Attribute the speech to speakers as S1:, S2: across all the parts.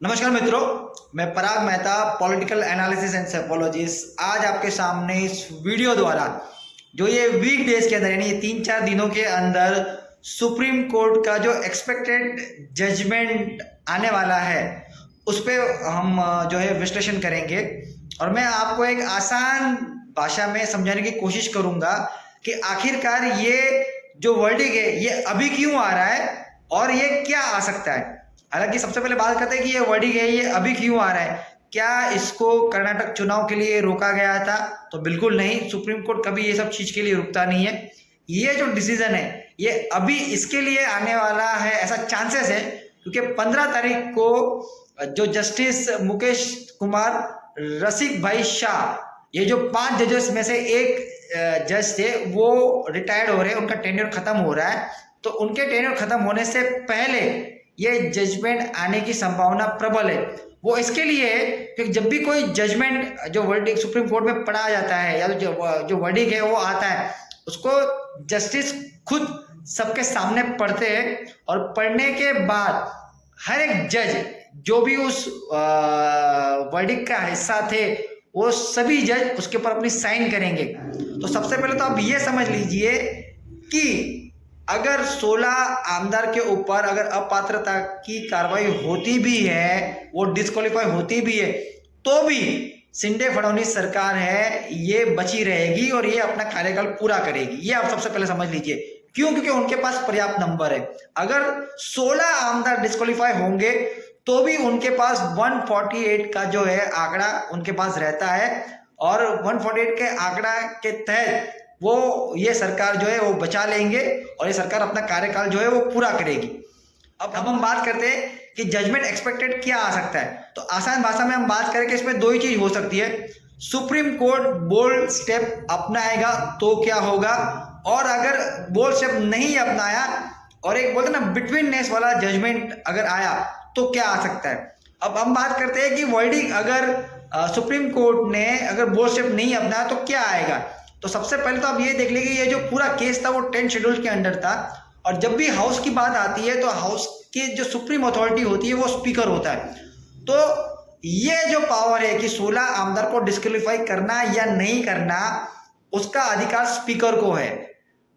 S1: नमस्कार मित्रों, मैं Parag Mehta, political analysis and psychologist. आज आपके सामने इस वीडियो द्वारा जो ये वीक डेज के अंदर यानी ये 3-4 दिनों के अंदर सुप्रीम कोर्ट का जो एक्सपेक्टेड जजमेंट आने वाला है उस पर हम जो है विश्लेषण करेंगे। और मैं आपको एक आसान भाषा में समझाने की कोशिश करूंगा कि आखिरकार ये जो वर्डिक्ट है ये अभी क्यों आ रहा है और ये क्या आ सकता है। हालांकि सबसे पहले बात करते हैं कि ये वर्डिक्ट है ये अभी क्यों आ रहा है। क्या इसको कर्नाटक चुनाव के लिए रोका गया था? तो बिल्कुल नहीं, सुप्रीम कोर्ट कभी ये सब चीज के लिए रुकता नहीं है। ये जो डिसीजन है ये अभी इसके लिए आने वाला है, ऐसा चांसेस है क्योंकि 15 तारीख को जो जस्टिस मुकेश कुमार रसिक भाई शाह, ये जो 5 जजेस में से एक जज थे वो रिटायर्ड हो रहे हैं, उनका टेन्योर खत्म हो रहा है। तो उनके टेन्योर खत्म होने से पहले ये जजमेंट आने की संभावना प्रबल है। वो इसके लिए है कि जब भी कोई जजमेंट जो वर्डिक्ट सुप्रीम कोर्ट में पढ़ा जाता है या जो वर्डिक्ट है वो आता है उसको जस्टिस खुद सबके सामने पढ़ते हैं और पढ़ने के बाद हर एक जज जो भी उस वर्डिक्ट का हिस्सा थे वो सभी जज उसके ऊपर अपनी साइन करेंगे। तो सबसे पहले तो आप ये समझ लीजिए कि अगर 16 आमदार के ऊपर अगर अपात्रता की कार्रवाई होती भी है, वो डिस्क्वालीफाई होती भी है, तो भी शिंदे फडणवीस सरकार है ये बची रहेगी और ये अपना कार्यकाल पूरा करेगी। ये आप सबसे पहले समझ लीजिए। क्यों? क्योंकि उनके पास पर्याप्त नंबर है। अगर 16 आमदार डिस्क्वालीफाई होंगे तो भी उनके पास 148 का जो है आंकड़ा उनके पास रहता है और 148 के आंकड़ा के तहत वो ये सरकार जो है वो बचा लेंगे और ये सरकार अपना कार्यकाल जो है वो पूरा करेगी। अब हम बात करते हैं कि जजमेंट एक्सपेक्टेड क्या आ सकता है। तो आसान भाषा में हम बात करें कि इसमें दो ही चीज हो सकती है। सुप्रीम कोर्ट बोल्ड स्टेप अपनाएगा तो क्या होगा, और अगर बोल्ड स्टेप नहीं अपनाया और एक बोलते ना बिटवीननेस वाला जजमेंट अगर आया तो क्या आ सकता है। अब हम बात करते हैं कि वर्डिक्ट अगर सुप्रीम कोर्ट ने अगर बोल्ड स्टेप नहीं अपनाया तो क्या आएगा। तो सबसे पहले तो आप ये देख लेंगे ये जो पूरा केस था वो 10 शेड्यूल के अंडर था और जब भी हाउस की बात आती है तो हाउस की जो सुप्रीम अथॉरिटी होती है वो स्पीकर होता है। तो ये जो पावर है कि 16 आमदार को डिस्क्वालीफाई करना या नहीं करना उसका अधिकार स्पीकर को है।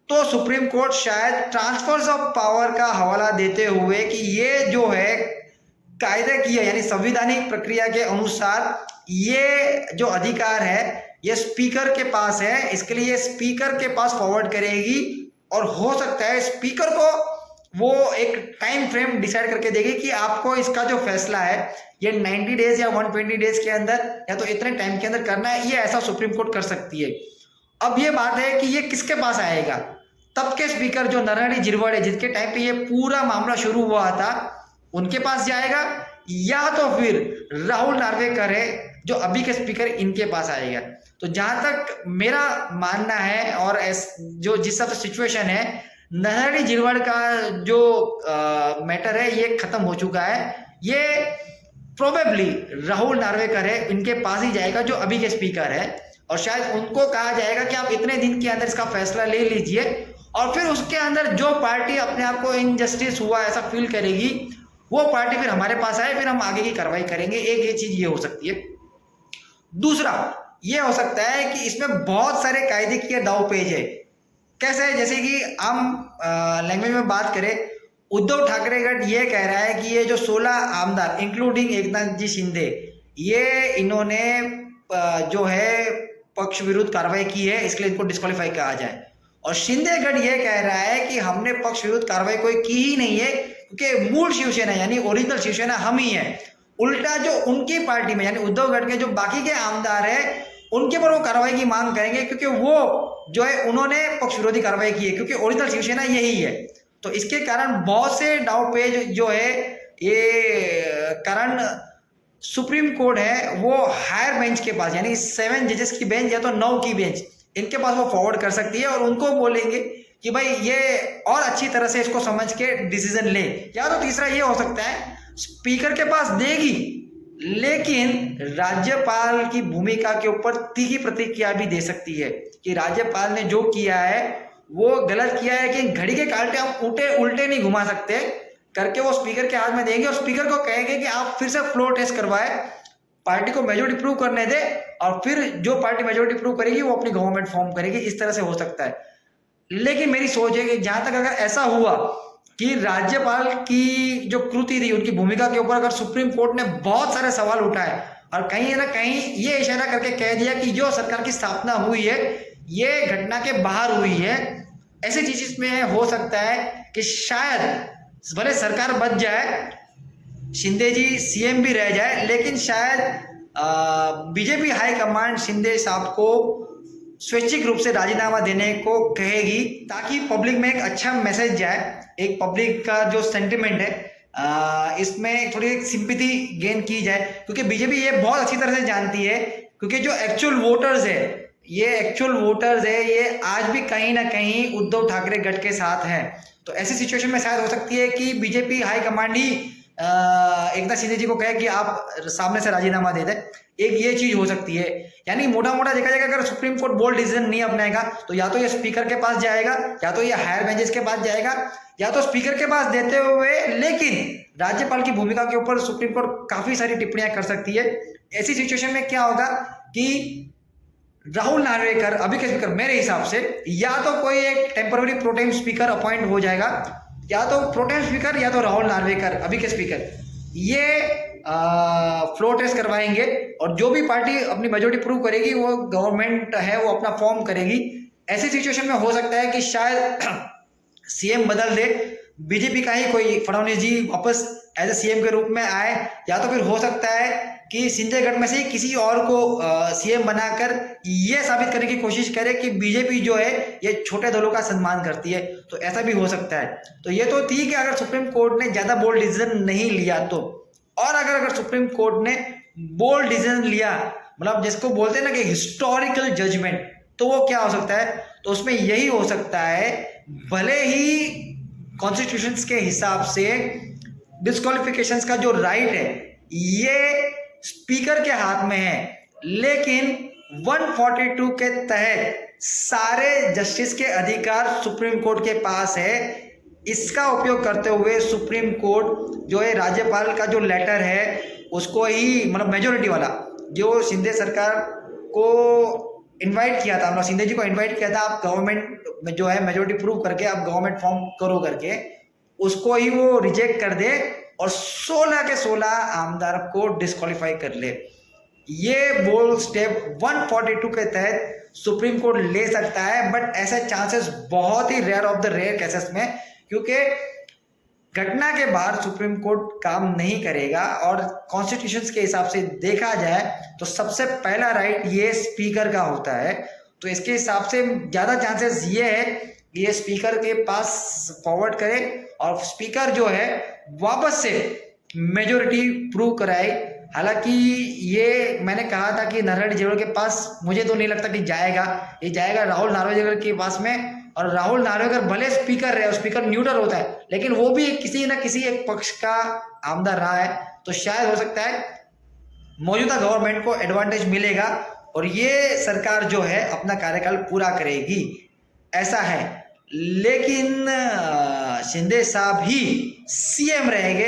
S1: तो सुप्रीम कोर्ट शायद ट्रांसफर्स ऑफ पावर का हवाला देते हुए कि ये जो है कायदे की है यानी संवैधानिक प्रक्रिया के अनुसार ये जो अधिकार है ये स्पीकर के पास है, इसके लिए स्पीकर के पास फॉरवर्ड करेगी और हो सकता है स्पीकर को वो एक टाइम फ्रेम डिसाइड करके देगी कि आपको इसका जो फैसला है ये 90 डेज या 120 डेज के अंदर या तो इतने टाइम के अंदर करना है। ये ऐसा सुप्रीम कोर्ट कर सकती है। अब ये बात है कि ये किसके पास आएगा। तब के स्पीकर जो नरहरि झिरवल है जिसके टाइम पे ये पूरा मामला शुरू हुआ था उनके पास जाएगा, या तो फिर राहुल नार्वेकर है जो अभी के स्पीकर इनके पास आएगा। तो जहां तक मेरा मानना है और जो जिस तरह सिचुएशन है नरहरि झिरवल का जो मैटर है ये खत्म हो चुका है। ये प्रोबेबली राहुल नार्वेकर है इनके पास ही जाएगा जो अभी के स्पीकर है और शायद उनको कहा जाएगा कि आप इतने दिन के अंदर इसका फैसला ले लीजिए और फिर उसके अंदर जो पार्टी अपने आप को इनजस्टिस हुआ ऐसा फील करेगी वो पार्टी फिर हमारे पास आए, फिर हम आगे की कार्रवाई करेंगे। एक ये चीज ये हो सकती है। दूसरा ये हो सकता है कि इसमें बहुत सारे कायदे की दाव पेच है। कैसे है? जैसे कि हम लैंग्वेज में बात करें, उद्धव ठाकरे गठ ये कह रहा है कि ये जो 16 आमदार इंक्लूडिंग एकनाथ जी शिंदे ये इन्होंने जो है पक्ष विरुद्ध कार्रवाई की है इसके लिए इनको डिस्क्वालीफाई कहा जाए। और शिंदे गढ़ ये कह रहा है कि हमने पक्ष विरुद्ध कार्रवाई कोई की ही नहीं है क्योंकि मूल शिवसेना यानी ओरिजिनल शिवसेना हम ही है। उल्टा जो उनकी पार्टी में यानी उद्धव गढ़ के जो बाकी के आमदार है उनके पर वो कार्रवाई की मांग करेंगे क्योंकि वो जो है उन्होंने पक्ष विरोधी कार्रवाई की है क्योंकि ओरिजिनल शिवसेना यही है। तो इसके कारण बहुत से दाव पेच जो है ये कारण सुप्रीम कोर्ट है वो हायर बेंच के पास यानी 7 जजेस की बेंच या तो 9 की बेंच इनके पास वो फॉरवर्ड कर सकती है और उनको बोलेंगे कि भाई ये और अच्छी तरह से इसको समझ के डिसीजन ले। या तो तीसरा ये हो सकता है स्पीकर के पास देगी लेकिन राज्यपाल की भूमिका के ऊपर तीखी प्रतिक्रिया भी दे सकती है कि राज्यपाल ने जो किया है वो गलत किया है कि घड़ी के कांटे हम उल्टे नहीं घुमा सकते करके वो स्पीकर के हाथ में देंगे और स्पीकर को कहेंगे कि आप फिर से फ्लोर टेस्ट करवाए, पार्टी को मेजोरिटी प्रूव करने दे, और फिर जो पार्टी मेजोरिटी प्रूव करेगी वो अपनी गवर्नमेंट फॉर्म करेगी। इस तरह से हो सकता है। लेकिन मेरी सोच है कि जहां तक अगर ऐसा हुआ कि राज्यपाल की जो कृति थी, उनकी भूमिका के ऊपर अगर सुप्रीम कोर्ट ने बहुत सारे सवाल उठाए और कहीं ना कहीं ये इशारा करके कह दिया कि जो सरकार की स्थापना हुई है ये घटना के बाहर हुई है, ऐसी चीज में हो सकता है कि शायद भले सरकार बच जाए, शिंदे जी सीएम भी रह जाए, लेकिन शायद बीजेपी हाईकमांड शिंदे साहब को स्वैच्छिक रूप से राजीनामा देने को कहेगी, ताकि पब्लिक में एक अच्छा मैसेज जाए। एक पब्लिक का जो सेंटिमेंट है इसमें थोड़ी एक सिंपैथी गेन की जाए, क्योंकि बीजेपी ये बहुत अच्छी तरह से जानती है, क्योंकि जो एक्चुअल वोटर्स है ये आज भी कहीं ना कहीं उद्धव ठाकरे गठ के साथ हैं। तो ऐसी सिचुएशन में शायद हो सकती है कि बीजेपी हाईकमांड ही एकनाथ शिंदे जी को कहे कि आप सामने से राजीनामा दे दें। एक ये चीज हो सकती है। यानी मोटा मोटा देखा जाएगा, अगर सुप्रीम कोर्ट बोल्ड डिसीजन नहीं अपनाएगा तो या तो ये स्पीकर के पास जाएगा, या तो ये हायर बेंचेस के पास जाएगा, या तो स्पीकर के पास देते हुए लेकिन राज्यपाल की भूमिका के ऊपर सुप्रीम कोर्ट काफी सारी टिप्पणियां कर सकती है। ऐसी सिचुएशन में क्या होगा कि राहुल नार्वेकर अभी के स्पीकर, मेरे हिसाब से या तो कोई एक टेम्पररी प्रोटेम स्पीकर अपॉइंट हो जाएगा, या तो प्रोटेम स्पीकर या तो राहुल नार्वेकर अभी के स्पीकर, ये फ्लोर टेस्ट करवाएंगे और जो भी पार्टी अपनी मेजोरिटी प्रूव करेगी वो गवर्नमेंट है वो अपना फॉर्म करेगी। ऐसी सिचुएशन में हो सकता है कि शायद सीएम बदल दे, बीजेपी का ही कोई फडणवीस जी वापस एज ए सीएम के रूप में आए, या तो फिर हो सकता है कि शिंदे गढ़ में से किसी और को सीएम बनाकर ये साबित करने की कोशिश करे कि बीजेपी जो है ये छोटे दलों का सम्मान करती है। तो ऐसा भी हो सकता है। तो ये तो ठीक है अगर सुप्रीम कोर्ट ने ज्यादा बोल्ड डिसीजन नहीं लिया तो, और अगर सुप्रीम कोर्ट ने बोल्ड डिसीजन लिया, मतलब जिसको बोलते हैं ना कि हिस्टोरिकल जजमेंट, तो वो क्या हो सकता है, तो उसमें यही हो सकता है, भले ही कॉन्स्टिट्यूशंस के हिसाब से डिस्क्वालिफिकेशंस का जो राइट है ये स्पीकर के हाथ में है, लेकिन 142 के तहत सारे जस्टिस के अधिकार सुप्रीम कोर्ट के पास है। इसका उपयोग करते हुए सुप्रीम कोर्ट जो है राज्यपाल का जो लेटर है उसको ही, मतलब मेजोरिटी वाला जो शिंदे सरकार को इनवाइट किया था, मतलब शिंदे जी को इनवाइट किया था, आप गवर्नमेंट में जो है मेजोरिटी प्रूव करके आप गवर्नमेंट फॉर्म करो करके, उसको ही वो रिजेक्ट कर दे और 16 के 16 आमदार को डिस्क्वालीफाई कर ले। ये बोल्ड स्टेप 142 के तहत सुप्रीम कोर्ट ले सकता है, बट ऐसे चांसेस बहुत ही rare of the rare cases में, क्योंकि घटना के बाद सुप्रीम कोर्ट काम नहीं करेगा। और कॉन्स्टिट्यूशन के हिसाब से देखा जाए तो सबसे पहला राइट ये स्पीकर का होता है, तो इसके हिसाब से ज्यादा चांसेस ये है कि ये स्पीकर के पास फॉरवर्ड करे और स्पीकर जो है वापस से मेजोरिटी प्रूव कराए। हालांकि ये मैंने कहा था कि नारायण जेवड़ के पास मुझे तो नहीं लगता कि जाएगा, ये जाएगा राहुल नार्वेकर के पास में, और राहुल नार्वेकर भले स्पीकर रहे, स्पीकर न्यूट्रल होता है, लेकिन वो भी किसी न किसी एक पक्ष का आमदार रहा है, तो शायद हो सकता है मौजूदा गवर्नमेंट को एडवांटेज मिलेगा और ये सरकार जो है अपना कार्यकाल पूरा करेगी, ऐसा है। लेकिन शिंदे साहब ही सीएम रहेंगे,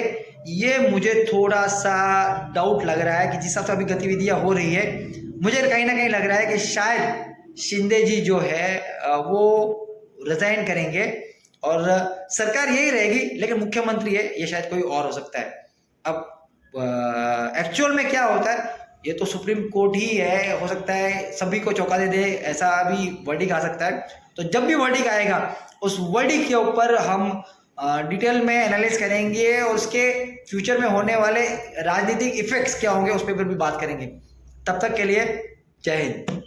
S1: ये मुझे थोड़ा सा डाउट लग रहा है कि जिस हिसाब से अभी गतिविधियां हो रही है, मुझे कहीं ना कहीं लग रहा है कि शायद शिंदे जी जो है वो रिजाइन करेंगे और सरकार यही रहेगी, लेकिन मुख्यमंत्री है ये शायद कोई और हो सकता है। अब एक्चुअल में क्या होता है ये तो सुप्रीम कोर्ट ही है, हो सकता है सभी को चौंका दे, ऐसा भी वर्डिक आ सकता है। तो जब भी वर्डिक आएगा उस वर्डिक के ऊपर हम डिटेल में एनालिसिस करेंगे और उसके फ्यूचर में होने वाले राजनीतिक इफेक्ट्स क्या होंगे उस पर भी बात करेंगे। तब तक के लिए जय हिंद।